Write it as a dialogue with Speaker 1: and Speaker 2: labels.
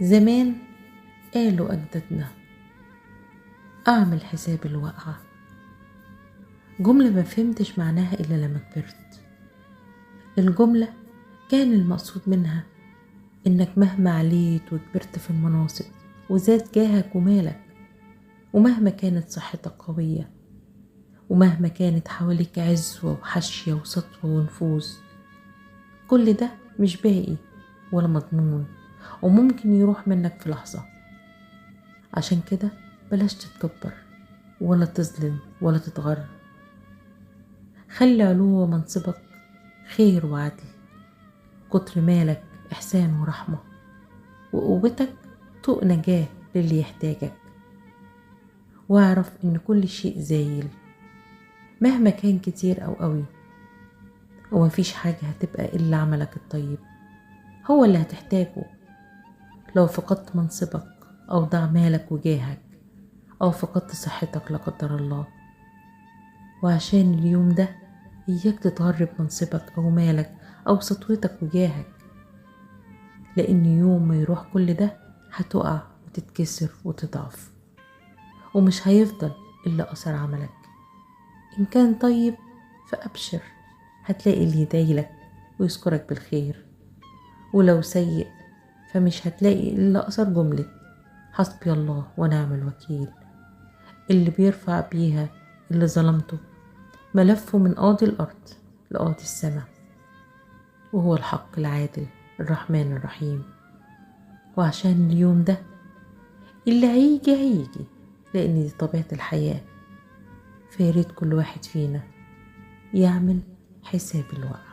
Speaker 1: زمان قالوا أجدادنا أعمل حساب الوقعة، جملة ما فهمتش معناها إلا لما كبرت. الجملة كان المقصود منها إنك مهما عليت وكبرت في المناصب وزاد جاهك ومالك، ومهما كانت صحتك قوية، ومهما كانت حواليك عزوة وحشية وسطوة ونفوذ، كل ده مش باقي ولا مضمون، وممكن يروح منك في لحظة. عشان كده بلاش تتكبر ولا تظلم ولا تتغر. خلي علو منصبك خير وعدل، كتر مالك إحسان ورحمة، وقوتك طوق نجاة للي يحتاجك. واعرف إن كل شيء زايل مهما كان كتير أو قوي، ومفيش حاجة هتبقى إلا عملك الطيب هو اللي هتحتاجه. لو فقدت منصبك أو ضاع مالك وجاهك أو فقدت صحتك لا قدر الله، وعشان اليوم ده إياك تتغرب منصبك أو مالك أو سطوتك وجاهك، لأن يوم ما يروح كل ده هتقع وتتكسر وتضعف، ومش هيفضل إلا أثر عملك. إن كان طيب فأبشر، هتلاقي اللي يدايلك ويذكرك بالخير، ولو سيء فمش هتلاقي إلا أثر جملة حسبي الله ونعم الوكيل، اللي بيرفع بيها اللي ظلمته ملفه من قاضي الأرض لقاضي السماء، وهو الحق العادل الرحمن الرحيم. وعشان اليوم ده اللي هيجي لأن دي طبيعة الحياة، فياريت كل واحد فينا يعمل حساب الوقت.